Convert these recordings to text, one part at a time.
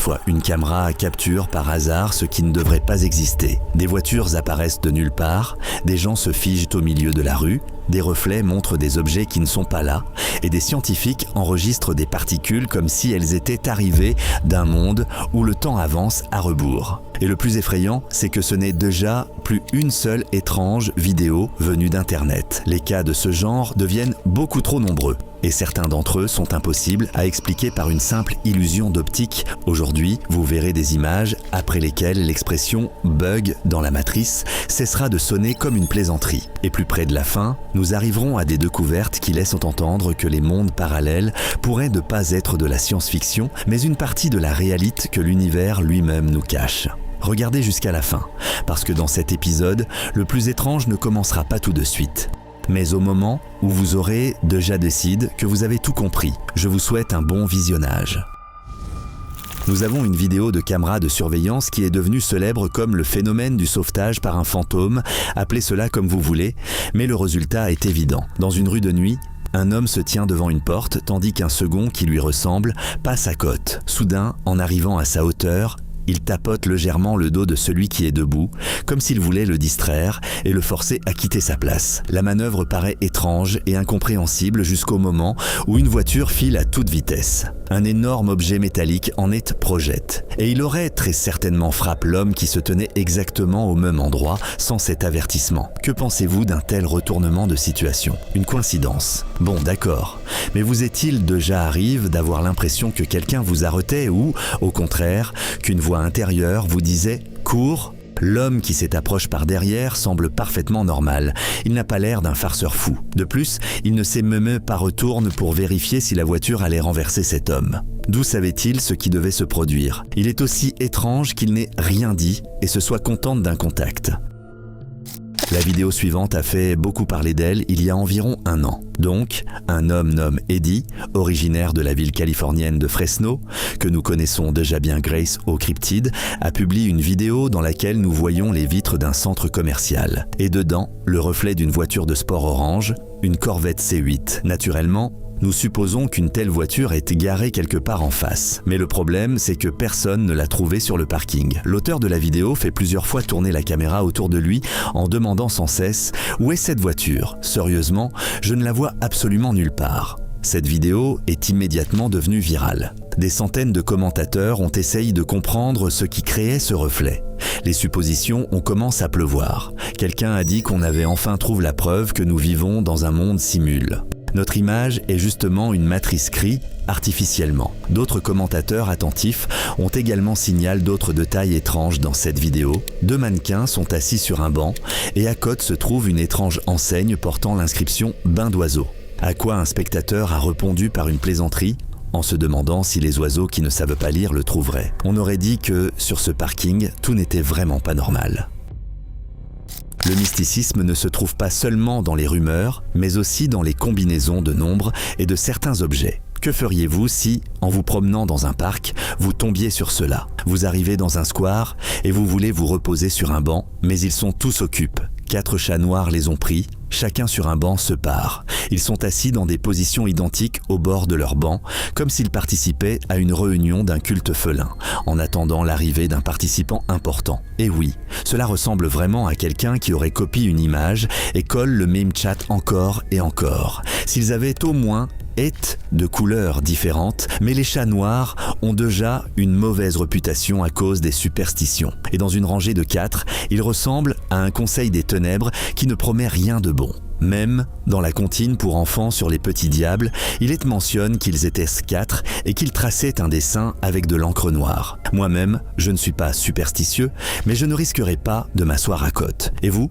Parfois, une caméra capture par hasard ce qui ne devrait pas exister. Des voitures apparaissent de nulle part, des gens se figent au milieu de la rue, des reflets montrent des objets qui ne sont pas là, et des scientifiques enregistrent des particules comme si elles étaient arrivées d'un monde où le temps avance à rebours. Et le plus effrayant, c'est que ce n'est déjà plus une seule étrange vidéo venue d'Internet. Les cas de ce genre deviennent beaucoup trop nombreux. Et certains d'entre eux sont impossibles à expliquer par une simple illusion d'optique. Aujourd'hui, vous verrez des images après lesquelles l'expression « bug dans la matrice » cessera de sonner comme une plaisanterie. Et plus près de la fin, nous arriverons à des découvertes qui laissent entendre que les mondes parallèles pourraient ne pas être de la science-fiction, mais une partie de la réalité que l'univers lui-même nous cache. Regardez jusqu'à la fin, parce que dans cet épisode, le plus étrange ne commencera pas tout de suite. Mais au moment où vous aurez déjà décidé que vous avez tout compris, je vous souhaite un bon visionnage. Nous avons une vidéo de caméra de surveillance qui est devenue célèbre comme le phénomène du sauvetage par un fantôme, appelez cela comme vous voulez, mais le résultat est évident. Dans une rue de nuit, un homme se tient devant une porte tandis qu'un second qui lui ressemble passe à côte. Soudain, en arrivant à sa hauteur, il tapote légèrement le dos de celui qui est debout, comme s'il voulait le distraire et le forcer à quitter sa place. La manœuvre paraît étrange et incompréhensible jusqu'au moment où une voiture file à toute vitesse. Un énorme objet métallique en est projette. Et il aurait très certainement frappé l'homme qui se tenait exactement au même endroit sans cet avertissement. Que pensez-vous d'un tel retournement de situation? Une coïncidence? Bon, d'accord. Mais vous est-il déjà arrivé d'avoir l'impression que quelqu'un vous arrêtait ou, au contraire, qu'une voix intérieure vous disait « cours ». L'homme qui s'approche par derrière semble parfaitement normal. Il n'a pas l'air d'un farceur fou. De plus, il ne s'est même pas retourné pour vérifier si la voiture allait renverser cet homme. D'où savait-il ce qui devait se produire? Il est aussi étrange qu'il n'ait rien dit et se soit content d'un contact. La vidéo suivante a fait beaucoup parler d'elle il y a environ un an. Donc, un homme nommé Eddie, originaire de la ville californienne de Fresno, que nous connaissons déjà bien Grace au Cryptid, a publié une vidéo dans laquelle nous voyons les vitres d'un centre commercial. Et dedans, le reflet d'une voiture de sport orange, une Corvette C8. Naturellement, nous supposons qu'une telle voiture est garée quelque part en face. Mais le problème, c'est que personne ne l'a trouvée sur le parking. L'auteur de la vidéo fait plusieurs fois tourner la caméra autour de lui en demandant sans cesse « Où est cette voiture ? Sérieusement, je ne la vois absolument nulle part. » Cette vidéo est immédiatement devenue virale. Des centaines de commentateurs ont essayé de comprendre ce qui créait ce reflet. Les suppositions ont commencé à pleuvoir. Quelqu'un a dit qu'on avait enfin trouvé la preuve que nous vivons dans un monde simule. Notre image est justement une matrice créée artificiellement. D'autres commentateurs attentifs ont également signalé d'autres détails étranges dans cette vidéo. Deux mannequins sont assis sur un banc et à côté se trouve une étrange enseigne portant l'inscription « Bain d'oiseaux ». À quoi un spectateur a répondu par une plaisanterie en se demandant si les oiseaux qui ne savent pas lire le trouveraient. On aurait dit que, sur ce parking, tout n'était vraiment pas normal. Le mysticisme ne se trouve pas seulement dans les rumeurs, mais aussi dans les combinaisons de nombres et de certains objets. Que feriez-vous si, en vous promenant dans un parc, vous tombiez sur cela? Vous arrivez dans un square et vous voulez vous reposer sur un banc, mais ils sont tous occupés. 4 chats noirs les ont pris, chacun sur un banc se part. Ils sont assis dans des positions identiques au bord de leur banc, comme s'ils participaient à une réunion d'un culte felin, en attendant l'arrivée d'un participant important. Et oui, cela ressemble vraiment à quelqu'un qui aurait copié une image et colle le même chat encore et encore. S'ils avaient au moins de couleurs différentes, mais les chats noirs ont déjà une mauvaise réputation à cause des superstitions. Et dans une rangée de 4, ils ressemblent à un conseil des ténèbres qui ne promet rien de bon. Même dans la comptine pour enfants sur les petits diables, il est mentionné qu'ils étaient 4 et qu'ils traçaient un dessin avec de l'encre noire. Moi-même, je ne suis pas superstitieux, mais je ne risquerai pas de m'asseoir à côte. Et vous ?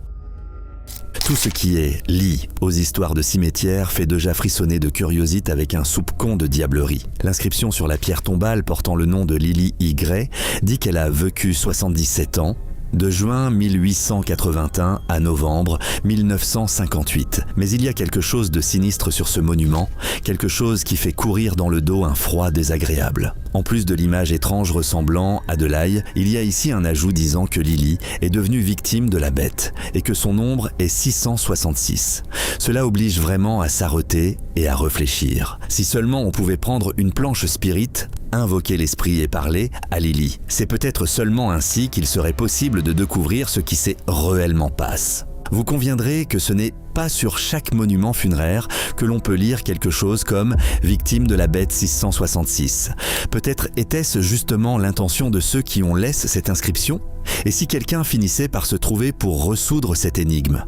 Tout ce qui est lié aux histoires de cimetières fait déjà frissonner de curiosité avec un soupçon de diablerie. L'inscription sur la pierre tombale portant le nom de Lily E. Gray dit qu'elle a vécu 77 ans, de juin 1881 à novembre 1958. Mais il y a quelque chose de sinistre sur ce monument, quelque chose qui fait courir dans le dos un froid désagréable. En plus de l'image étrange ressemblant à de l'ail, il y a ici un ajout disant que Lily est devenue victime de la bête et que son nombre est 666. Cela oblige vraiment à s'arrêter et à réfléchir. Si seulement on pouvait prendre une planche spirit invoquer l'esprit et parler à Lily. C'est peut-être seulement ainsi qu'il serait possible de découvrir ce qui s'est réellement passé. Vous conviendrez que ce n'est pas sur chaque monument funéraire que l'on peut lire quelque chose comme « victime de la bête 666 ». Peut-être était-ce justement l'intention de ceux qui ont laissé cette inscription? Et si quelqu'un finissait par se trouver pour résoudre cette énigme?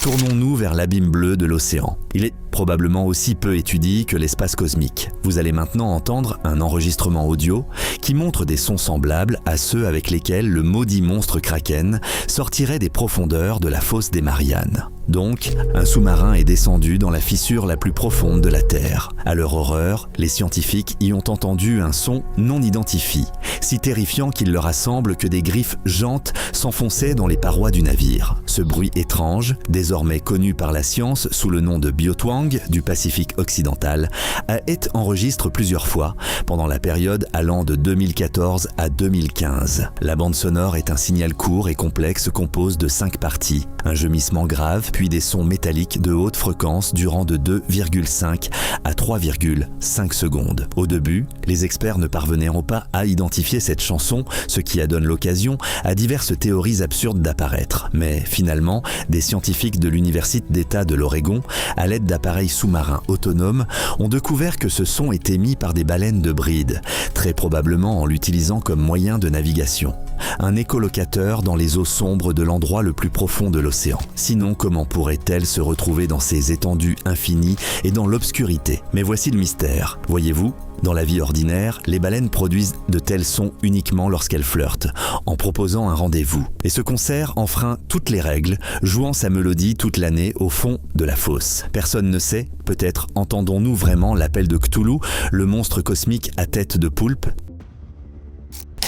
Tournons-nous vers l'abîme bleu de l'océan. Il est probablement aussi peu étudié que l'espace cosmique. Vous allez maintenant entendre un enregistrement audio qui montre des sons semblables à ceux avec lesquels le maudit monstre Kraken sortirait des profondeurs de la fosse des Mariannes. Donc, un sous-marin est descendu dans la fissure la plus profonde de la Terre. À leur horreur, les scientifiques y ont entendu un son non identifié, si terrifiant qu'il leur semble que des griffes jantes s'enfonçaient dans les parois du navire. Ce bruit étrange, désormais connu par la science sous le nom de biotwang du Pacifique occidental, a été enregistré plusieurs fois pendant la période allant de 2014 à 2015. La bande sonore est un signal court et complexe composé de 5 parties. Un gemissement grave, puis des sons métalliques de haute fréquence durant de 2,5 à 3,5 secondes. Au début, les experts ne parvenaient pas à identifier cette chanson, ce qui a donné l'occasion à diverses théories absurdes d'apparaître. Mais finalement, des scientifiques de l'Université d'État de l'Oregon, à l'aide d'appareils sous-marins autonomes, ont découvert que ce son est émis par des baleines de bride, très probablement en l'utilisant comme moyen de navigation. Un écholocateur dans les eaux sombres de l'endroit le plus profond de l'océan. Sinon, comment pourrait-elle se retrouver dans ces étendues infinies et dans l'obscurité? Mais voici le mystère. Voyez-vous, dans la vie ordinaire, les baleines produisent de tels sons uniquement lorsqu'elles flirtent, en proposant un rendez-vous. Et ce concert enfreint toutes les règles, jouant sa mélodie toute l'année au fond de la fosse. Personne ne sait, peut-être entendons-nous vraiment l'appel de Cthulhu, le monstre cosmique à tête de poulpe?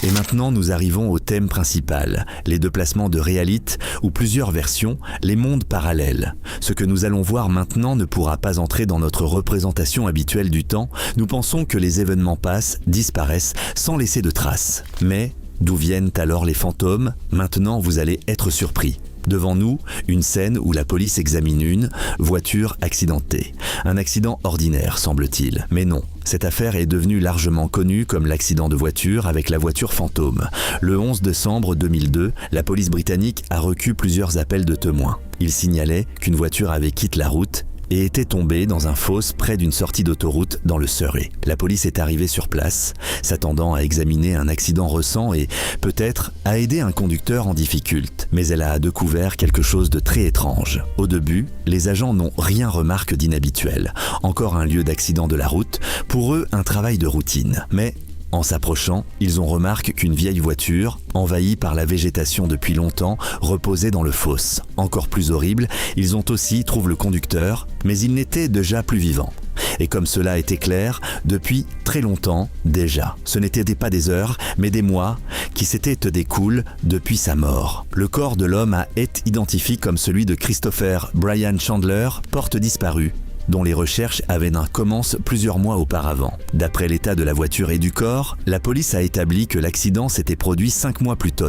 Et maintenant, nous arrivons au thème principal, les déplacements de réalites ou plusieurs versions, les mondes parallèles. Ce que nous allons voir maintenant ne pourra pas entrer dans notre représentation habituelle du temps. Nous pensons que les événements passent, disparaissent, sans laisser de traces. Mais d'où viennent alors les fantômes? Maintenant, vous allez être surpris. Devant nous, une scène où la police examine une voiture accidentée. Un accident ordinaire, semble-t-il. Mais non, cette affaire est devenue largement connue comme l'accident de voiture avec la voiture fantôme. Le 11 décembre 2002, la police britannique a reçu plusieurs appels de témoins. Ils signalaient qu'une voiture avait quitté la route et était tombée dans un fosse près d'une sortie d'autoroute dans le Surrey. La police est arrivée sur place, s'attendant à examiner un accident récent et peut-être à aider un conducteur en difficulté. Mais elle a découvert quelque chose de très étrange. Au début, les agents n'ont rien remarqué d'inhabituel. Encore un lieu d'accident de la route, pour eux un travail de routine. Mais en s'approchant, ils ont remarqué qu'une vieille voiture, envahie par la végétation depuis longtemps, reposait dans le fosse. Encore plus horrible, ils ont aussi trouvé le conducteur, mais il n'était déjà plus vivant. Et comme cela était clair, depuis très longtemps déjà. Ce n'étaient pas des heures, mais des mois qui s'étaient découlés depuis sa mort. Le corps de l'homme a été identifié comme celui de Christopher Brian Chandler, porte disparu, dont les recherches avaient commencé plusieurs mois auparavant. D'après l'état de la voiture et du corps, la police a établi que l'accident s'était produit 5 mois plus tôt,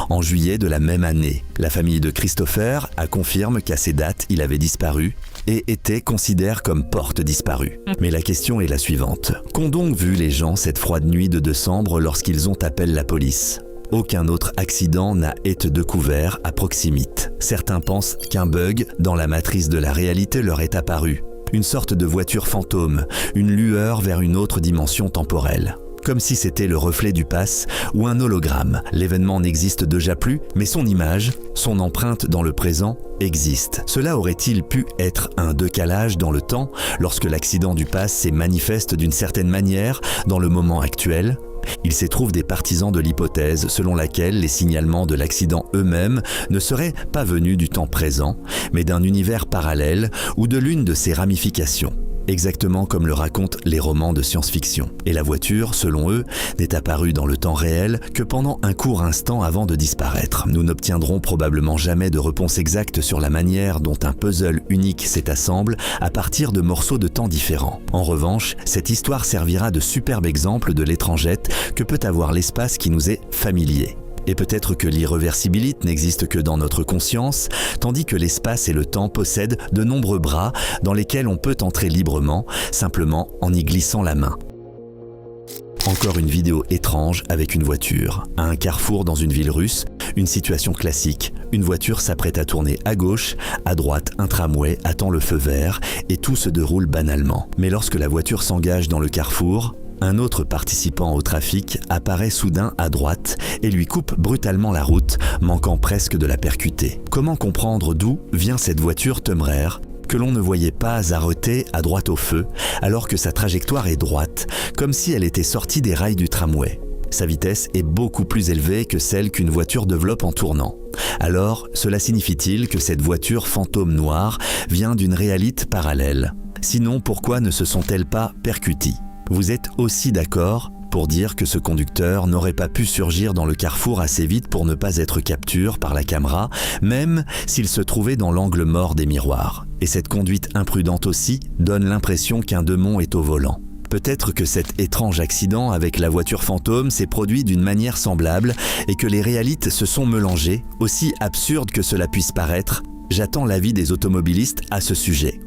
en juillet de la même année. La famille de Christopher a confirmé qu'à ces dates, il avait disparu et était considéré comme porte disparu. Mais la question est la suivante. Qu'ont donc vu les gens cette froide nuit de décembre lorsqu'ils ont appelé la police? Aucun autre accident n'a été découvert à proximité. Certains pensent qu'un bug dans la matrice de la réalité leur est apparu. Une sorte de voiture fantôme, une lueur vers une autre dimension temporelle. Comme si c'était le reflet du pass ou un hologramme. L'événement n'existe déjà plus, mais son image, son empreinte dans le présent, existe. Cela aurait-il pu être un décalage dans le temps lorsque l'accident du pass s'est manifeste d'une certaine manière dans le moment actuel? Il s'y trouve des partisans de l'hypothèse selon laquelle les signalements de l'accident eux-mêmes ne seraient pas venus du temps présent, mais d'un univers parallèle ou de l'une de ses ramifications. Exactement comme le racontent les romans de science-fiction. Et la voiture, selon eux, n'est apparue dans le temps réel que pendant un court instant avant de disparaître. Nous n'obtiendrons probablement jamais de réponse exacte sur la manière dont un puzzle unique s'assemble à partir de morceaux de temps différents. En revanche, cette histoire servira de superbe exemple de l'étrangette que peut avoir l'espace qui nous est familier. Et peut-être que l'irréversibilité n'existe que dans notre conscience, tandis que l'espace et le temps possèdent de nombreux bras dans lesquels on peut entrer librement, simplement en y glissant la main. Encore une vidéo étrange avec une voiture. À un carrefour dans une ville russe, une situation classique. Une voiture s'apprête à tourner à gauche, à droite, un tramway attend le feu vert et tout se déroule banalement. Mais lorsque la voiture s'engage dans le carrefour, un autre participant au trafic apparaît soudain à droite et lui coupe brutalement la route, manquant presque de la percuter. Comment comprendre d'où vient cette voiture téméraire que l'on ne voyait pas arrêter à droite au feu, alors que sa trajectoire est droite, comme si elle était sortie des rails du tramway. Sa vitesse est beaucoup plus élevée que celle qu'une voiture développe en tournant. Alors, cela signifie-t-il que cette voiture fantôme noire vient d'une réalité parallèle? Sinon, pourquoi ne se sont-elles pas percutées? Vous êtes aussi d'accord pour dire que ce conducteur n'aurait pas pu surgir dans le carrefour assez vite pour ne pas être capturé par la caméra, même s'il se trouvait dans l'angle mort des miroirs. Et cette conduite imprudente aussi donne l'impression qu'un démon est au volant. Peut-être que cet étrange accident avec la voiture fantôme s'est produit d'une manière semblable et que les réalités se sont mélangées, aussi absurde que cela puisse paraître. J'attends l'avis des automobilistes à ce sujet.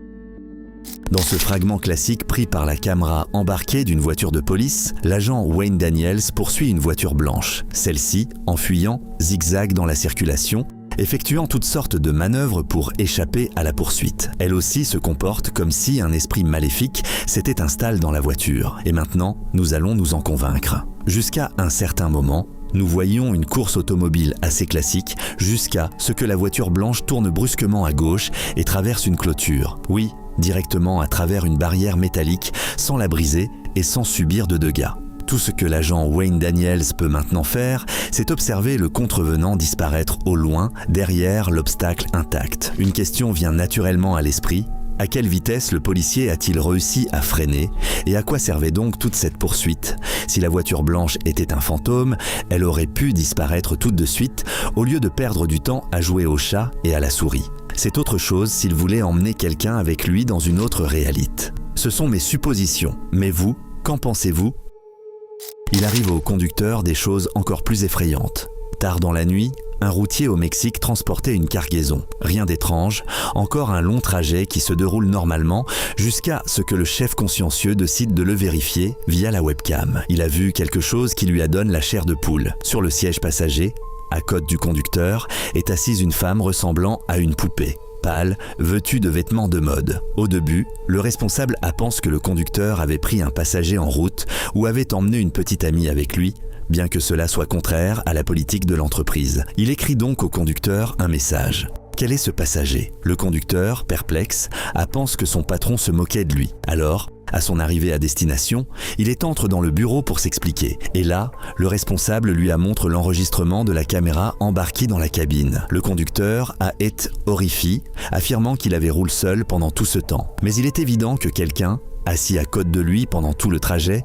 Dans ce fragment classique pris par la caméra embarquée d'une voiture de police, l'agent Wayne Daniels poursuit une voiture blanche. Celle-ci, en fuyant, zigzague dans la circulation, effectuant toutes sortes de manœuvres pour échapper à la poursuite. Elle aussi se comporte comme si un esprit maléfique s'était installé dans la voiture. Et maintenant, nous allons nous en convaincre. Jusqu'à un certain moment, nous voyons une course automobile assez classique jusqu'à ce que la voiture blanche tourne brusquement à gauche et traverse une clôture. Oui, directement à travers une barrière métallique, sans la briser et sans subir de dégâts. Tout ce que l'agent Wayne Daniels peut maintenant faire, c'est observer le contrevenant disparaître au loin, derrière l'obstacle intact. Une question vient naturellement à l'esprit. À quelle vitesse le policier a-t-il réussi à freiner et à quoi servait donc toute cette poursuite? Si la voiture blanche était un fantôme, elle aurait pu disparaître tout de suite au lieu de perdre du temps à jouer au chat et à la souris. C'est autre chose s'il voulait emmener quelqu'un avec lui dans une autre réalité. Ce sont mes suppositions, mais vous, qu'en pensez-vous? Il arrive au conducteur des choses encore plus effrayantes. Tard dans la nuit, un routier au Mexique transportait une cargaison. Rien d'étrange, encore un long trajet qui se déroule normalement jusqu'à ce que le chef consciencieux décide de le vérifier via la webcam. Il a vu quelque chose qui lui adonne la chair de poule. Sur le siège passager, à côté du conducteur, est assise une femme ressemblant à une poupée. Pâle, vêtue de vêtements de mode. Au début, le responsable pense que le conducteur avait pris un passager en route ou avait emmené une petite amie avec lui, bien que cela soit contraire à la politique de l'entreprise. Il écrit donc au conducteur un message. Quel est ce passager? Le conducteur, perplexe, pense que son patron se moquait de lui. Alors, à son arrivée à destination, il entre dans le bureau pour s'expliquer. Et là, le responsable lui montre l'enregistrement de la caméra embarquée dans la cabine. Le conducteur est horrifié, affirmant qu'il avait roulé seul pendant tout ce temps. Mais il est évident que quelqu'un, assis à côté de lui pendant tout le trajet,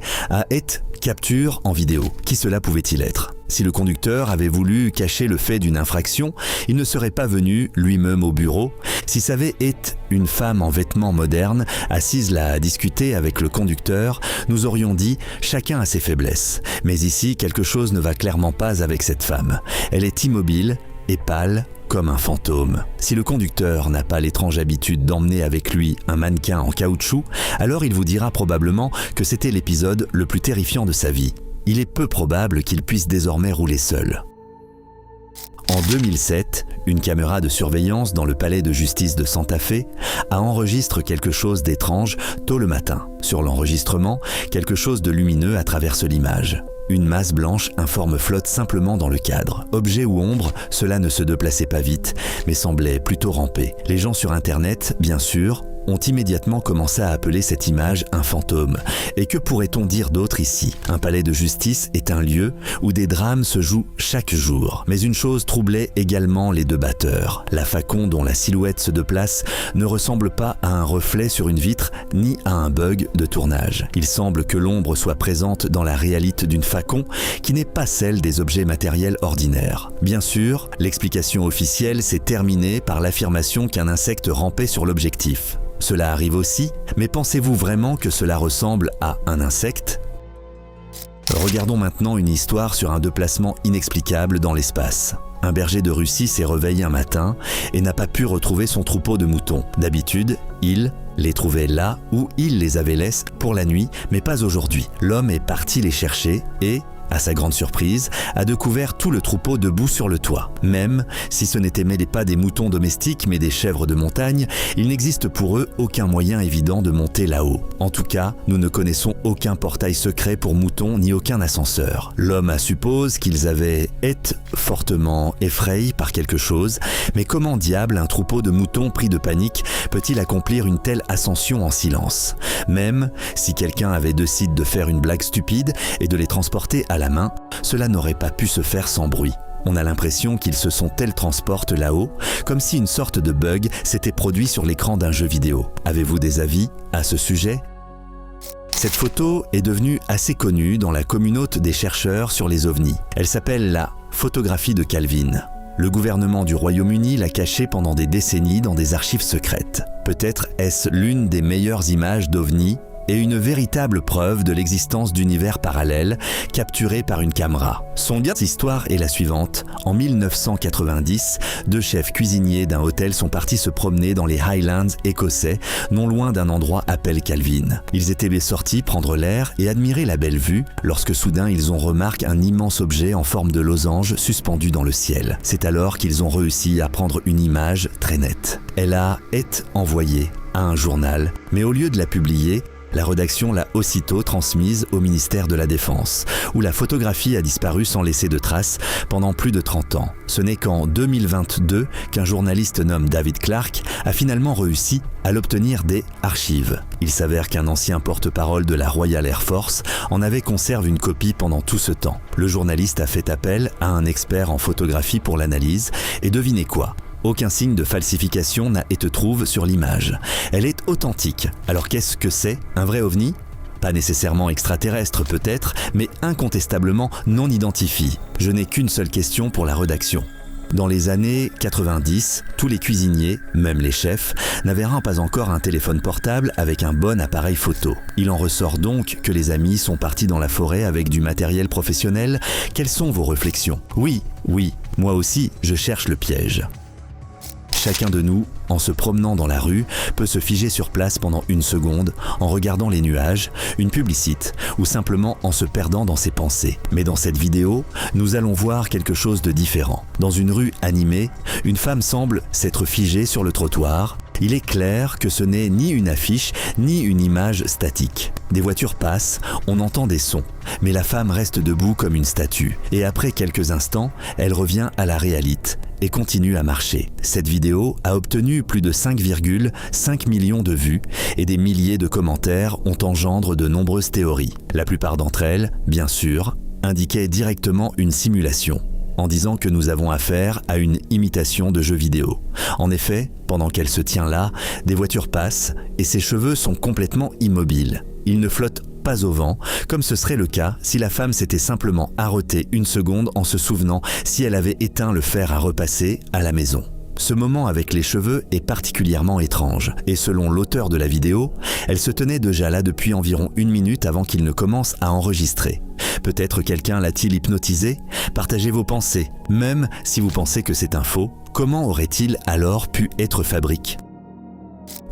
capture en vidéo. Qui cela pouvait-il être? Si le conducteur avait voulu cacher le fait d'une infraction, il ne serait pas venu lui-même au bureau. Si ça avait été une femme en vêtements modernes, assise là à discuter avec le conducteur, nous aurions dit « chacun a ses faiblesses ». Mais ici, quelque chose ne va clairement pas avec cette femme. Elle est immobile et pâle comme un fantôme. Si le conducteur n'a pas l'étrange habitude d'emmener avec lui un mannequin en caoutchouc, alors il vous dira probablement que c'était l'épisode le plus terrifiant de sa vie. Il est peu probable qu'il puisse désormais rouler seul. En 2007, une caméra de surveillance dans le palais de justice de Santa Fe enregistre quelque chose d'étrange tôt le matin. Sur l'enregistrement, quelque chose de lumineux traverse l'image. Une masse blanche informe flotte simplement dans le cadre. Objet ou ombre, cela ne se déplaçait pas vite, mais semblait plutôt ramper. Les gens sur Internet, bien sûr, ont immédiatement commencé à appeler cette image un fantôme. Et que pourrait-on dire d'autre ici? Un palais de justice est un lieu où des drames se jouent chaque jour. Mais une chose troublait également les débatteurs. La facon dont la silhouette se déplace ne ressemble pas à un reflet sur une vitre ni à un bug de tournage. Il semble que l'ombre soit présente dans la réalité d'une facon qui n'est pas celle des objets matériels ordinaires. Bien sûr, l'explication officielle s'est terminée par l'affirmation qu'un insecte rampait sur l'objectif. Cela arrive aussi, mais pensez-vous vraiment que cela ressemble à un insecte? Regardons maintenant une histoire sur un déplacement inexplicable dans l'espace. Un berger de Russie s'est réveillé un matin et n'a pas pu retrouver son troupeau de moutons. D'habitude, il les trouvait là où il les avait laissés pour la nuit, mais pas aujourd'hui. L'homme est parti les chercher et, à sa grande surprise, a découvert tout le troupeau debout sur le toit. Même si ce n'étaient pas des moutons domestiques mais des chèvres de montagne, il n'existe pour eux aucun moyen évident de monter là-haut. En tout cas, nous ne connaissons aucun portail secret pour moutons ni aucun ascenseur. L'homme suppose qu'ils avaient été fortement effrayés par quelque chose, mais comment diable un troupeau de moutons pris de panique peut-il accomplir une telle ascension en silence? Même si quelqu'un avait décidé de faire une blague stupide et de les transporter à la main, cela n'aurait pas pu se faire sans bruit. On a l'impression qu'ils se sont télétransportés là-haut, comme si une sorte de bug s'était produit sur l'écran d'un jeu vidéo. Avez-vous des avis à ce sujet? Cette photo est devenue assez connue dans la communauté des chercheurs sur les ovnis. Elle s'appelle la photographie de Calvin. Le gouvernement du Royaume-Uni l'a cachée pendant des décennies dans des archives secrètes. Peut-être est-ce l'une des meilleures images d'ovnis et une véritable preuve de l'existence d'univers parallèles capturés par une caméra. Son histoire est la suivante. En 1990, 2 chefs cuisiniers d'un hôtel sont partis se promener dans les Highlands écossais, non loin d'un endroit appelé Calvin. Ils étaient sortis prendre l'air et admirer la belle vue, lorsque soudain ils ont remarqué un immense objet en forme de losange suspendu dans le ciel. C'est alors qu'ils ont réussi à prendre une image très nette. Elle a été envoyée à un journal, mais au lieu de la publier, la rédaction l'a aussitôt transmise au ministère de la Défense, où la photographie a disparu sans laisser de traces pendant plus de 30 ans. Ce n'est qu'en 2022 qu'un journaliste nommé David Clark a finalement réussi à l'obtenir des archives. Il s'avère qu'un ancien porte-parole de la Royal Air Force en avait conservé une copie pendant tout ce temps. Le journaliste a fait appel à un expert en photographie pour l'analyse, et devinez quoi ? Aucun signe de falsification n'a été trouvé sur l'image. Elle est authentique. Alors qu'est-ce que c'est, un vrai ovni ? Pas nécessairement extraterrestre peut-être, mais incontestablement non identifié. Je n'ai qu'une seule question pour la rédaction. Dans les années 90, tous les cuisiniers, même les chefs, n'avaient pas encore un téléphone portable avec un bon appareil photo. Il en ressort donc que les amis sont partis dans la forêt avec du matériel professionnel. Quelles sont vos réflexions ? Oui, moi aussi, je cherche le piège. Chacun de nous, en se promenant dans la rue, peut se figer sur place pendant une seconde en regardant les nuages, une publicité ou simplement en se perdant dans ses pensées. Mais dans cette vidéo, nous allons voir quelque chose de différent. Dans une rue animée, une femme semble s'être figée sur le trottoir. Il est clair que ce n'est ni une affiche, ni une image statique. Des voitures passent, on entend des sons, mais la femme reste debout comme une statue. Et après quelques instants, elle revient à la réalité et continue à marcher. Cette vidéo a obtenu plus de 5,5 millions de vues et des milliers de commentaires ont engendré de nombreuses théories. La plupart d'entre elles, bien sûr, indiquaient directement une simulation, en disant que nous avons affaire à une imitation de jeu vidéo. En effet, pendant qu'elle se tient là, des voitures passent et ses cheveux sont complètement immobiles. Ils ne flottent pas au vent, comme ce serait le cas si la femme s'était simplement arrêtée une seconde en se souvenant si elle avait éteint le fer à repasser à la maison. Ce moment avec les cheveux est particulièrement étrange, et selon l'auteur de la vidéo, elle se tenait déjà là depuis environ 1 minute avant qu'il ne commence à enregistrer. Peut-être quelqu'un l'a-t-il hypnotisé ? Partagez vos pensées. Même si vous pensez que c'est un faux, comment aurait-il alors pu être fabriqué ?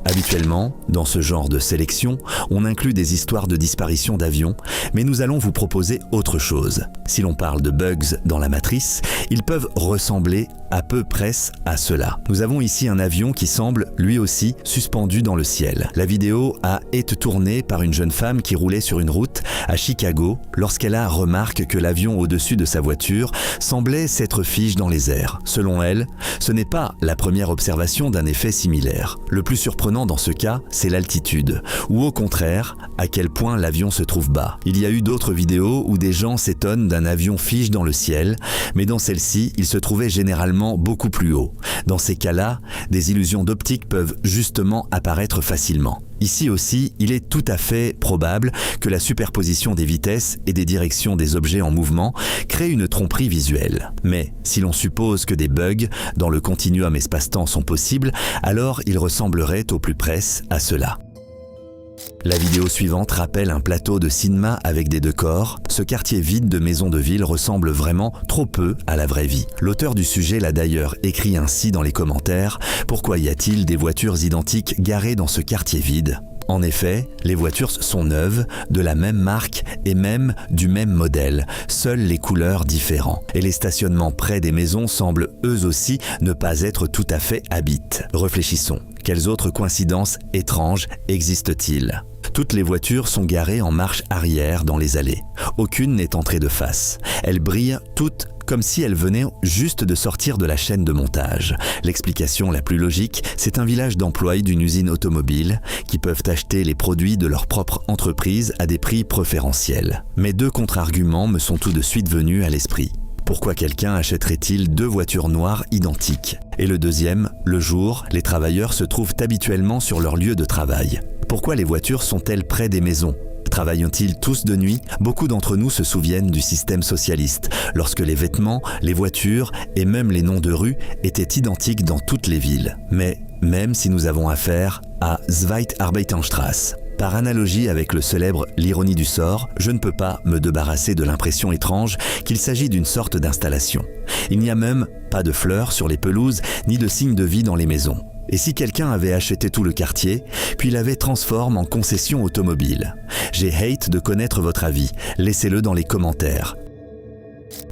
Habituellement, dans ce genre de sélection, on inclut des histoires de disparition d'avions, mais nous allons vous proposer autre chose. Si l'on parle de bugs dans la matrice, ils peuvent ressembler à peu près à cela. Nous avons ici un avion qui semble, lui aussi, suspendu dans le ciel. La vidéo a été tournée par une jeune femme qui roulait sur une route à Chicago lorsqu'elle a remarqué que l'avion au-dessus de sa voiture semblait s'être figé dans les airs. Selon elle, ce n'est pas la première observation d'un effet similaire. Le plus surprenant dans ce cas, c'est l'altitude, ou au contraire, à quel point l'avion se trouve bas. Il y a eu d'autres vidéos où des gens s'étonnent d'un avion figé dans le ciel, mais dans celle-ci, il se trouvait généralement beaucoup plus haut. Dans ces cas-là, des illusions d'optique peuvent justement apparaître facilement. Ici aussi, il est tout à fait probable que la superposition des vitesses et des directions des objets en mouvement crée une tromperie visuelle. Mais si l'on suppose que des bugs dans le continuum espace-temps sont possibles, alors ils ressembleraient au plus près à cela. La vidéo suivante rappelle un plateau de cinéma avec des décors. Ce quartier vide de maisons de ville ressemble vraiment trop peu à la vraie vie. L'auteur du sujet l'a d'ailleurs écrit ainsi dans les commentaires. Pourquoi y a-t-il des voitures identiques garées dans ce quartier vide ? En effet, les voitures sont neuves, de la même marque et même du même modèle, seules les couleurs différentes. Et les stationnements près des maisons semblent eux aussi ne pas être tout à fait habités. Réfléchissons, quelles autres coïncidences étranges existent-ils ? Toutes les voitures sont garées en marche arrière dans les allées. Aucune n'est entrée de face. Elles brillent toutes comme si elles venaient juste de sortir de la chaîne de montage. L'explication la plus logique, c'est un village d'employés d'une usine automobile qui peuvent acheter les produits de leur propre entreprise à des prix préférentiels. Mais deux contre-arguments me sont tout de suite venus à l'esprit. Pourquoi quelqu'un achèterait-il deux voitures noires identiques ? Et le deuxième, le jour, les travailleurs se trouvent habituellement sur leur lieu de travail. Pourquoi les voitures sont-elles près des maisons ? Travaillent-ils tous de nuit ? Beaucoup d'entre nous se souviennent du système socialiste, lorsque les vêtements, les voitures et même les noms de rues étaient identiques dans toutes les villes. Mais même si nous avons affaire à Zweitarbeiterstraße, par analogie avec le célèbre « l'ironie du sort », je ne peux pas me débarrasser de l'impression étrange qu'il s'agit d'une sorte d'installation. Il n'y a même pas de fleurs sur les pelouses, ni de signes de vie dans les maisons. Et si quelqu'un avait acheté tout le quartier, puis l'avait transformé en concession automobile ? J'ai hâte de connaître votre avis, laissez-le dans les commentaires.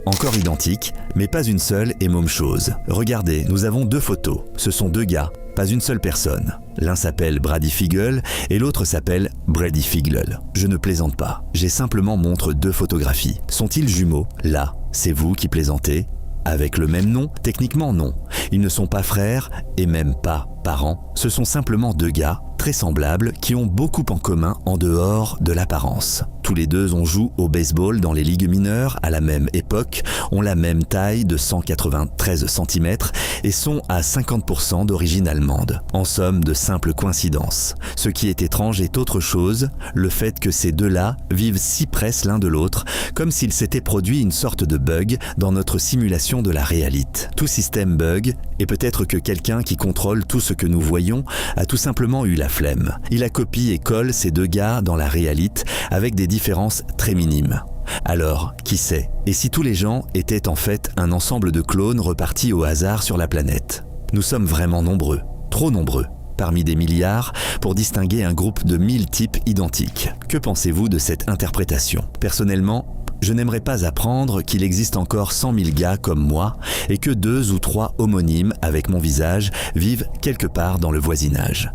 Encore identique, mais pas une seule et même chose. Regardez, nous avons deux photos, ce sont deux gars, pas une seule personne. L'un s'appelle Brady Fiegel et l'autre s'appelle Brady Fiegel. Je ne plaisante pas, j'ai simplement montré deux photographies. Sont-ils jumeaux ? Là, c'est vous qui plaisantez ? Avec le même nom ? Techniquement non. Ils ne sont pas frères et même pas parents. Ce sont simplement deux gars très semblables qui ont beaucoup en commun en dehors de l'apparence. Tous les deux on joue au baseball dans les ligues mineures à la même époque, ont la même taille de 193 cm et sont à 50% d'origine allemande. En somme, de simples coïncidences. Ce qui est étrange est autre chose, le fait que ces deux-là vivent si près l'un de l'autre, comme s'il s'était produit une sorte de bug dans notre simulation de la réalité. Tout système bug, et peut-être que quelqu'un qui contrôle tout ce que nous voyons a tout simplement eu la flemme. Il a copié et colle ces deux gars dans la réalité avec des différences très minimes. Alors, qui sait ? Et si tous les gens étaient en fait un ensemble de clones repartis au hasard sur la planète ? Nous sommes vraiment nombreux, trop nombreux, parmi des milliards, pour distinguer un groupe de 1000 types identiques. Que pensez-vous de cette interprétation ? Personnellement, je n'aimerais pas apprendre qu'il existe encore 100 000 gars comme moi et que 2 ou 3 homonymes avec mon visage vivent quelque part dans le voisinage.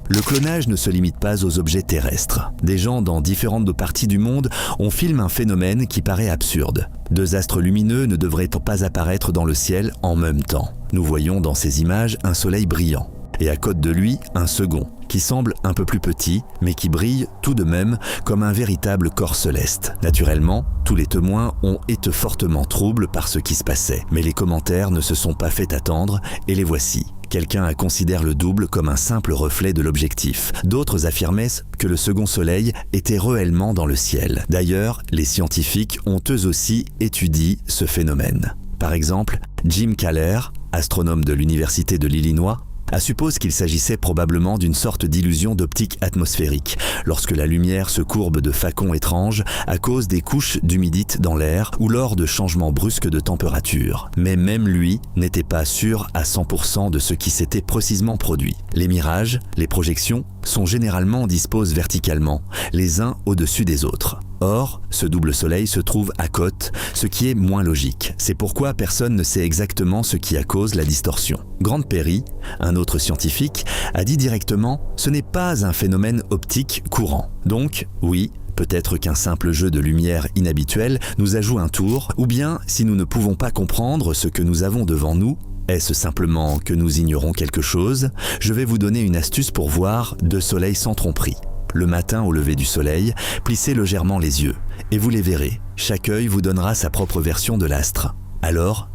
Le clonage ne se limite pas aux objets terrestres. Des gens dans différentes parties du monde ont filmé un phénomène qui paraît absurde. 2 astres lumineux ne devraient pas apparaître dans le ciel en même temps. Nous voyons dans ces images un soleil brillant. Et à côté de lui, un second, qui semble un peu plus petit, mais qui brille tout de même comme un véritable corps céleste. Naturellement, tous les témoins ont été fortement troublés par ce qui se passait, mais les commentaires ne se sont pas fait attendre, et les voici. Quelqu'un considère le double comme un simple reflet de l'objectif. D'autres affirmaient que le second soleil était réellement dans le ciel. D'ailleurs, les scientifiques ont eux aussi étudié ce phénomène. Par exemple, Jim Kaller, astronome de l'Université de l'Illinois, suppose qu'il s'agissait probablement d'une sorte d'illusion d'optique atmosphérique, lorsque la lumière se courbe de façon étrange à cause des couches d'humidité dans l'air ou lors de changements brusques de température. Mais même lui n'était pas sûr à 100% de ce qui s'était précisément produit. Les mirages, les projections, sont généralement disposés verticalement, les uns au-dessus des autres. Or, ce double soleil se trouve à côté, ce qui est moins logique. C'est pourquoi personne ne sait exactement ce qui cause la distorsion. Grant Perry, un autre scientifique, a dit directement « ce n'est pas un phénomène optique courant ». Donc, oui, peut-être qu'un simple jeu de lumière inhabituel nous a joué un tour, ou bien, si nous ne pouvons pas comprendre ce que nous avons devant nous, est-ce simplement que nous ignorons quelque chose ? Je vais vous donner une astuce pour voir 2 soleils sans tromperie. Le matin au lever du soleil, plissez légèrement les yeux et vous les verrez. Chaque œil vous donnera sa propre version de l'astre. Alors,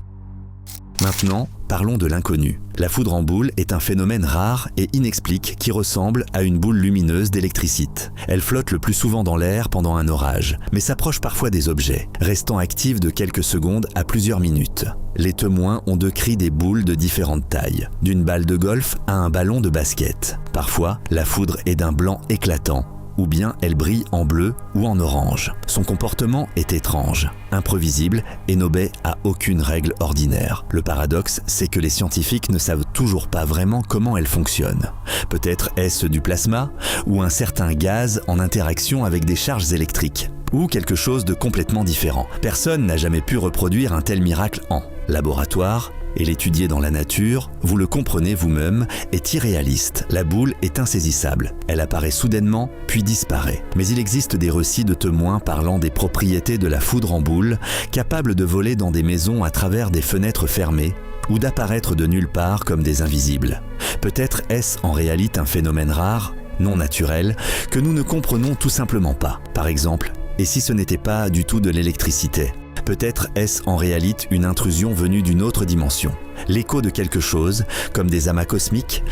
Maintenant, parlons de l'inconnu. La foudre en boule est un phénomène rare et inexpliqué qui ressemble à une boule lumineuse d'électricité. Elle flotte le plus souvent dans l'air pendant un orage, mais s'approche parfois des objets, restant active de quelques secondes à plusieurs minutes. Les témoins ont décrit des boules de différentes tailles, d'une balle de golf à un ballon de basket. Parfois, la foudre est d'un blanc éclatant, ou bien elle brille en bleu ou en orange. Son comportement est étrange, imprévisible et n'obéit à aucune règle ordinaire. Le paradoxe, c'est que les scientifiques ne savent toujours pas vraiment comment elle fonctionne. Peut-être est-ce du plasma ou un certain gaz en interaction avec des charges électriques, ou quelque chose de complètement différent. Personne n'a jamais pu reproduire un tel miracle en laboratoire, et l'étudier dans la nature, vous le comprenez vous-même, est irréaliste. La boule est insaisissable. Elle apparaît soudainement, puis disparaît. Mais il existe des récits de témoins parlant des propriétés de la foudre en boule, capable de voler dans des maisons à travers des fenêtres fermées, ou d'apparaître de nulle part comme des invisibles. Peut-être est-ce en réalité un phénomène rare, non naturel, que nous ne comprenons tout simplement pas. Par exemple, et si ce n'était pas du tout de l'électricité ? Peut-être est-ce en réalité une intrusion venue d'une autre dimension, l'écho de quelque chose, comme des amas cosmiques.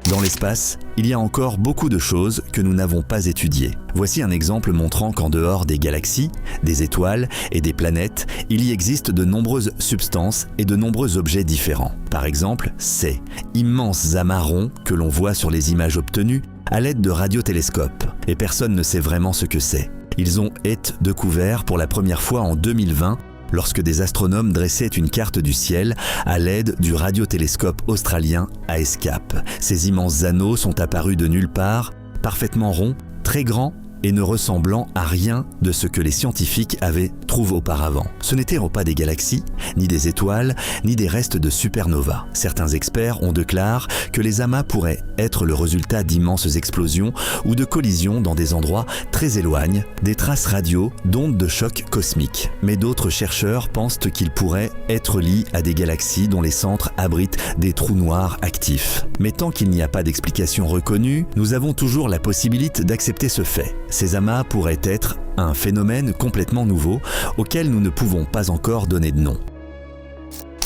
Dans l'espace, il y a encore beaucoup de choses que nous n'avons pas étudiées. Voici un exemple montrant qu'en dehors des galaxies, des étoiles et des planètes, il y existe de nombreuses substances et de nombreux objets différents. Par exemple, ces immenses amas ronds que l'on voit sur les images obtenues à l'aide de radiotélescopes, et personne ne sait vraiment ce que c'est. Ils ont été découverts pour la première fois en 2020 lorsque des astronomes dressaient une carte du ciel à l'aide du radiotélescope australien ASCAP. Ces immenses anneaux sont apparus de nulle part, parfaitement ronds, très grands et ne ressemblant à rien de ce que les scientifiques avaient trouvé auparavant. Ce n'étaient pas des galaxies, ni des étoiles, ni des restes de supernovas. Certains experts ont déclaré que les amas pourraient être le résultat d'immenses explosions ou de collisions dans des endroits très éloignés, des traces radio d'ondes de choc cosmiques. Mais d'autres chercheurs pensent qu'ils pourraient être liés à des galaxies dont les centres abritent des trous noirs actifs. Mais tant qu'il n'y a pas d'explication reconnue, nous avons toujours la possibilité d'accepter ce fait. Ces amas pourraient être un phénomène complètement nouveau auquel nous ne pouvons pas encore donner de nom.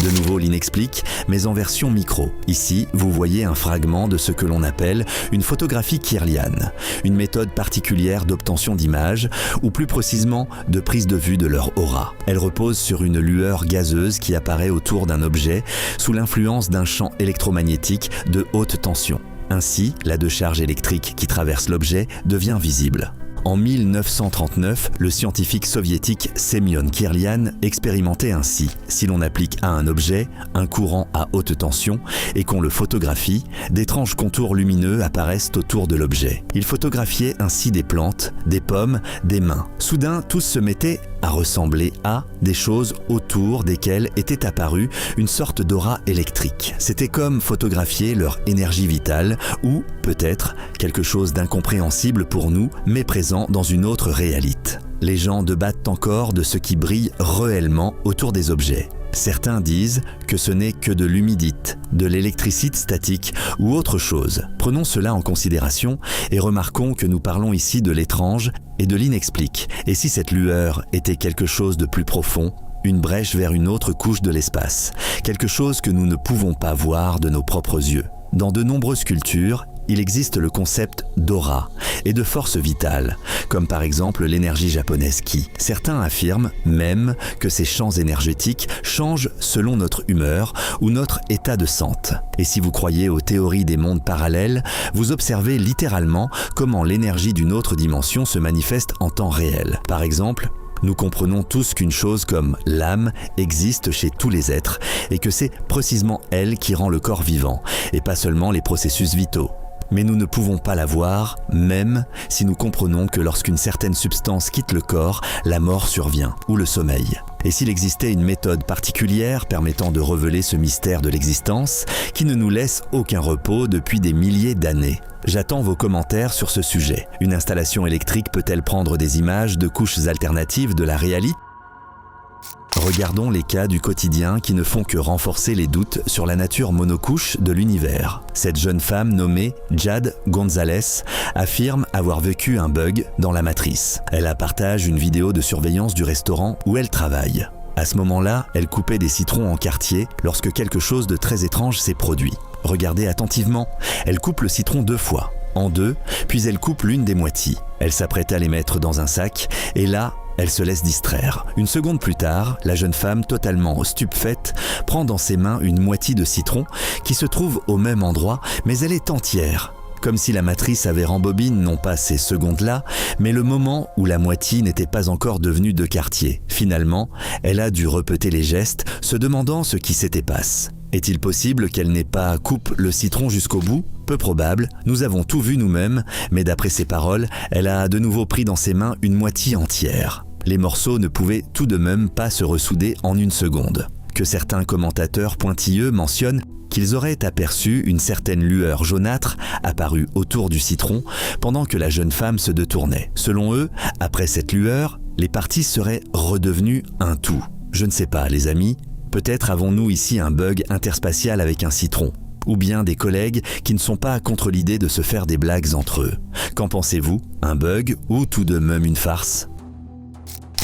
De nouveau l'inexplique, mais en version micro. Ici, vous voyez un fragment de ce que l'on appelle une photographie kirliane, une méthode particulière d'obtention d'images, ou plus précisément de prise de vue de leur aura. Elle repose sur une lueur gazeuse qui apparaît autour d'un objet sous l'influence d'un champ électromagnétique de haute tension. Ainsi, la décharge électrique qui traverse l'objet devient visible. En 1939, le scientifique soviétique Semyon Kirlian expérimentait ainsi. Si l'on applique à un objet un courant à haute tension et qu'on le photographie, d'étranges contours lumineux apparaissent autour de l'objet. Il photographiait ainsi des plantes, des pommes, des mains. Soudain, tous se mettaient à ressembler à des choses autour desquelles était apparue une sorte d'aura électrique. C'était comme photographier leur énergie vitale ou, peut-être, quelque chose d'incompréhensible pour nous, mais présent dans une autre réalité. Les gens débattent encore de ce qui brille réellement autour des objets. Certains disent que ce n'est que de l'humidité, de l'électricité statique ou autre chose. Prenons cela en considération et remarquons que nous parlons ici de l'étrange et de l'inexplique. Et si cette lueur était quelque chose de plus profond, une brèche vers une autre couche de l'espace, quelque chose que nous ne pouvons pas voir de nos propres yeux. Dans de nombreuses cultures, il existe le concept d'aura et de force vitale, comme par exemple l'énergie japonaise qui, certains affirment même que ces champs énergétiques changent selon notre humeur ou notre état de santé. Et si vous croyez aux théories des mondes parallèles, vous observez littéralement comment l'énergie d'une autre dimension se manifeste en temps réel. Par exemple, nous comprenons tous qu'une chose comme l'âme existe chez tous les êtres et que c'est précisément elle qui rend le corps vivant et pas seulement les processus vitaux. Mais nous ne pouvons pas la voir, même si nous comprenons que lorsqu'une certaine substance quitte le corps, la mort survient, ou le sommeil. Et s'il existait une méthode particulière permettant de révéler ce mystère de l'existence, qui ne nous laisse aucun repos depuis des milliers d'années? J'attends vos commentaires sur ce sujet. Une installation électrique peut-elle prendre des images de couches alternatives de la réalité? Regardons les cas du quotidien qui ne font que renforcer les doutes sur la nature monocouche de l'univers. Cette jeune femme nommée Jade Gonzalez affirme avoir vécu un bug dans la matrice. Elle partage une vidéo de surveillance du restaurant où elle travaille. À ce moment-là, elle coupait des citrons en quartiers lorsque quelque chose de très étrange s'est produit. Regardez attentivement, elle coupe le citron 2 fois, en 2, puis elle coupe l'une des moitiés. Elle s'apprête à les mettre dans un sac, et là, elle se laisse distraire. Une seconde plus tard, la jeune femme, totalement stupéfaite, prend dans ses mains une moitié de citron qui se trouve au même endroit, mais elle est entière. Comme si la matrice avait rembobine non pas ces secondes-là, mais le moment où la moitié n'était pas encore devenue 2 quartiers. Finalement, elle a dû repeter les gestes, se demandant ce qui s'était passé. Est-il possible qu'elle n'ait pas coupé le citron jusqu'au bout ? Peu probable, nous avons tout vu nous-mêmes, mais d'après ses paroles, elle a de nouveau pris dans ses mains une moitié entière. Les morceaux ne pouvaient tout de même pas se ressouder en une seconde. Que certains commentateurs pointilleux mentionnent qu'ils auraient aperçu une certaine lueur jaunâtre apparue autour du citron pendant que la jeune femme se détournait. Selon eux, après cette lueur, les parties seraient redevenues un tout. Je ne sais pas, les amis, peut-être avons-nous ici un bug interspatial avec un citron, ou bien des collègues qui ne sont pas contre l'idée de se faire des blagues entre eux. Qu'en pensez-vous ? Un bug ou tout de même une farce ?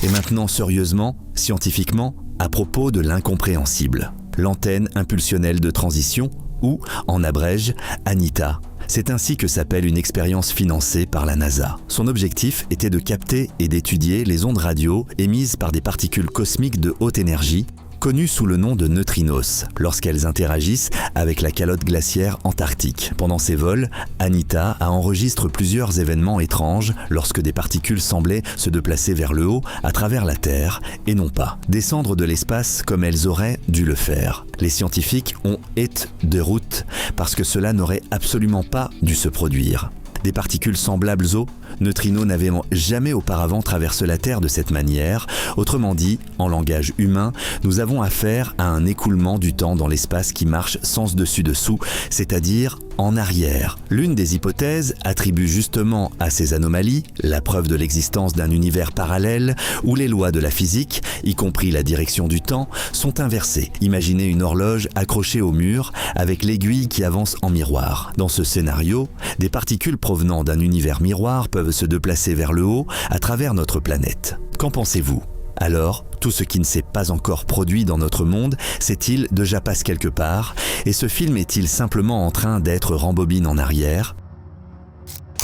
Et maintenant, sérieusement, scientifiquement, à propos de l'incompréhensible. L'antenne impulsionnelle de transition, ou, en abrège, ANITA. C'est ainsi que s'appelle une expérience financée par la NASA. Son objectif était de capter et d'étudier les ondes radio émises par des particules cosmiques de haute énergie, connues sous le nom de neutrinos, lorsqu'elles interagissent avec la calotte glaciaire antarctique. Pendant ces vols, ANITA enregistre plusieurs événements étranges lorsque des particules semblaient se déplacer vers le haut à travers la Terre et non pas descendre de l'espace comme elles auraient dû le faire. Les scientifiques ont été de route parce que cela n'aurait absolument pas dû se produire. Des particules semblables aux neutrinos n'avaient jamais auparavant traversé la Terre de cette manière. Autrement dit, en langage humain, nous avons affaire à un écoulement du temps dans l'espace qui marche sens dessus-dessous, c'est-à-dire en arrière. L'une des hypothèses attribue justement à ces anomalies la preuve de l'existence d'un univers parallèle où les lois de la physique, y compris la direction du temps, sont inversées. Imaginez une horloge accrochée au mur avec l'aiguille qui avance en miroir. Dans ce scénario, des particules provenant d'un univers miroir peuvent se déplacer vers le haut à travers notre planète. Qu'en pensez-vous ? Alors, tout ce qui ne s'est pas encore produit dans notre monde s'est-il déjà passé quelque part, et ce film est-il simplement en train d'être rembobine en arrière ?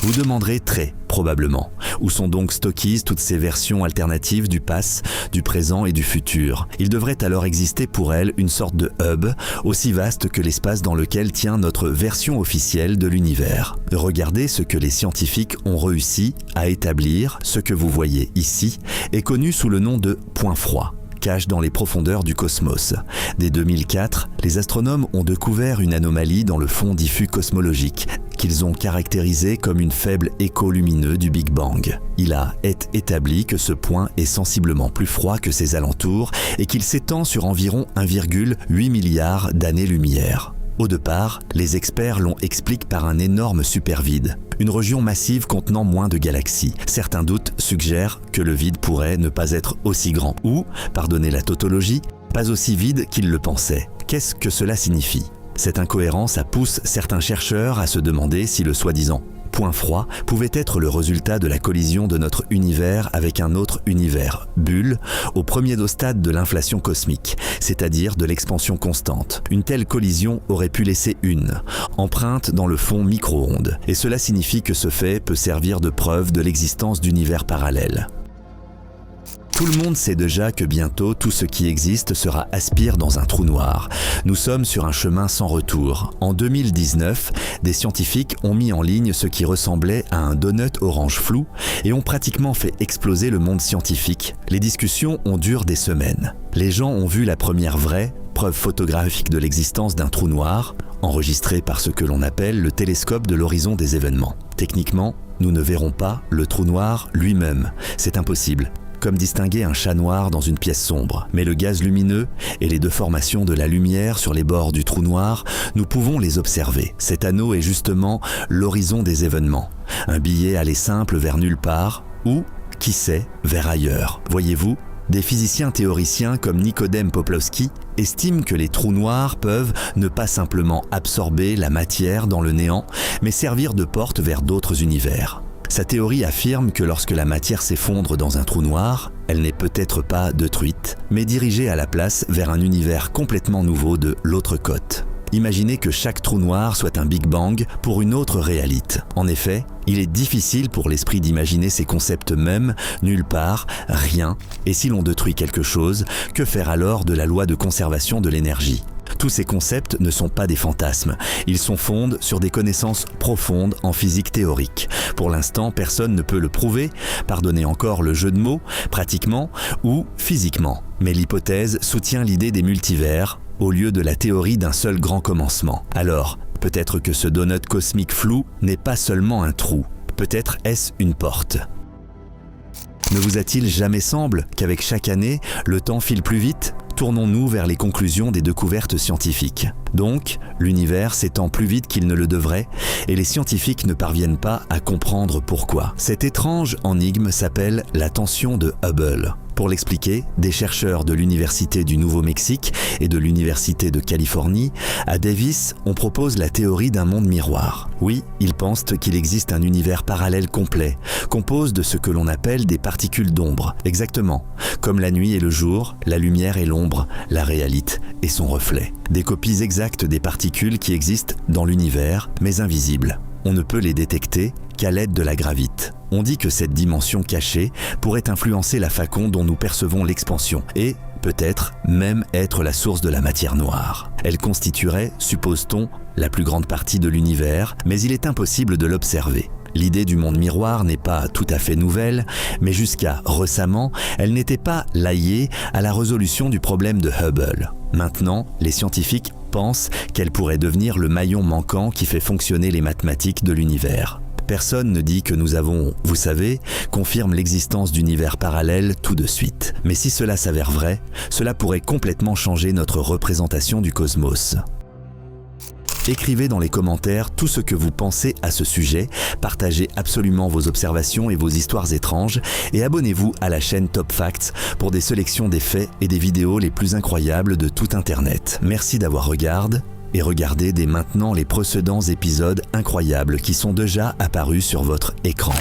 Vous demanderez très probablement, où sont donc stockées toutes ces versions alternatives du passé, du présent et du futur. Il devrait alors exister pour elles une sorte de hub, aussi vaste que l'espace dans lequel tient notre version officielle de l'univers. Regardez ce que les scientifiques ont réussi à établir. Ce que vous voyez ici est connu sous le nom de point froid. Cache dans les profondeurs du cosmos. Dès 2004, les astronomes ont découvert une anomalie dans le fond diffus cosmologique qu'ils ont caractérisé comme une faible écho lumineux du Big Bang. Il a été établi que ce point est sensiblement plus froid que ses alentours et qu'il s'étend sur environ 1,8 milliard d'années-lumière. Au départ, les experts l'ont expliqué par un énorme supervide, une région massive contenant moins de galaxies. Certains doutes suggèrent que le vide pourrait ne pas être aussi grand ou, pardonnez la tautologie, pas aussi vide qu'ils le pensaient. Qu'est-ce que cela signifie ? Cette incohérence pousse certains chercheurs à se demander si le soi-disant point froid pouvait être le résultat de la collision de notre univers avec un autre univers, bulle, au premier stade de l'inflation cosmique, c'est-à-dire de l'expansion constante. Une telle collision aurait pu laisser une empreinte dans le fond micro-ondes, et cela signifie que ce fait peut servir de preuve de l'existence d'univers parallèles. Tout le monde sait déjà que bientôt tout ce qui existe sera aspiré dans un trou noir. Nous sommes sur un chemin sans retour. En 2019, des scientifiques ont mis en ligne ce qui ressemblait à un donut orange flou et ont pratiquement fait exploser le monde scientifique. Les discussions ont duré des semaines. Les gens ont vu la première vraie preuve photographique de l'existence d'un trou noir, enregistré par ce que l'on appelle le télescope de l'horizon des événements. Techniquement, nous ne verrons pas le trou noir lui-même. C'est impossible. Comme distinguer un chat noir dans une pièce sombre. Mais le gaz lumineux et les déformations de la lumière sur les bords du trou noir, nous pouvons les observer. Cet anneau est justement l'horizon des événements. Un billet aller simple vers nulle part ou, qui sait, vers ailleurs. Voyez-vous, des physiciens théoriciens comme Nicodème Poplowski estiment que les trous noirs peuvent ne pas simplement absorber la matière dans le néant, mais servir de porte vers d'autres univers. Sa théorie affirme que lorsque la matière s'effondre dans un trou noir, elle n'est peut-être pas détruite, mais dirigée à la place vers un univers complètement nouveau de l'autre côte. Imaginez que chaque trou noir soit un Big Bang pour une autre réalité. En effet, il est difficile pour l'esprit d'imaginer ces concepts mêmes, nulle part, rien, et si l'on détruit quelque chose, que faire alors de la loi de conservation de l'énergie ? Tous ces concepts ne sont pas des fantasmes, ils sont fondés sur des connaissances profondes en physique théorique. Pour l'instant, personne ne peut le prouver, pardonnez encore le jeu de mots, pratiquement ou physiquement. Mais l'hypothèse soutient l'idée des multivers, au lieu de la théorie d'un seul grand commencement. Alors, peut-être que ce donut cosmique flou n'est pas seulement un trou, peut-être est-ce une porte. Ne vous a-t-il jamais semblé qu'avec chaque année, le temps file plus vite ? Tournons-nous vers les conclusions des découvertes scientifiques. Donc, l'univers s'étend plus vite qu'il ne le devrait et les scientifiques ne parviennent pas à comprendre pourquoi. Cette étrange énigme s'appelle la tension de Hubble. Pour l'expliquer, des chercheurs de l'Université du Nouveau-Mexique et de l'Université de Californie, à Davis, on propose la théorie d'un monde miroir. Oui, ils pensent qu'il existe un univers parallèle complet, composé de ce que l'on appelle des particules d'ombre. Exactement, comme la nuit et le jour, la lumière et l'ombre, la réalité et son reflet. Des copies exactes des particules qui existent dans l'univers, mais invisibles. On ne peut les détecter qu'à l'aide de la gravité. On dit que cette dimension cachée pourrait influencer la façon dont nous percevons l'expansion et, peut-être, même être la source de la matière noire. Elle constituerait, suppose-t-on, la plus grande partie de l'univers, mais il est impossible de l'observer. L'idée du monde miroir n'est pas tout à fait nouvelle, mais jusqu'à récemment, elle n'était pas liée à la résolution du problème de Hubble. Maintenant, les scientifiques pensent qu'elle pourrait devenir le maillon manquant qui fait fonctionner les mathématiques de l'univers. Personne ne dit que nous avons, vous savez, confirme l'existence d'univers parallèles tout de suite. Mais si cela s'avère vrai, cela pourrait complètement changer notre représentation du cosmos. Écrivez dans les commentaires tout ce que vous pensez à ce sujet, partagez absolument vos observations et vos histoires étranges et abonnez-vous à la chaîne Top Facts pour des sélections des faits et des vidéos les plus incroyables de tout Internet. Merci d'avoir regardé et regardez dès maintenant les précédents épisodes incroyables qui sont déjà apparus sur votre écran.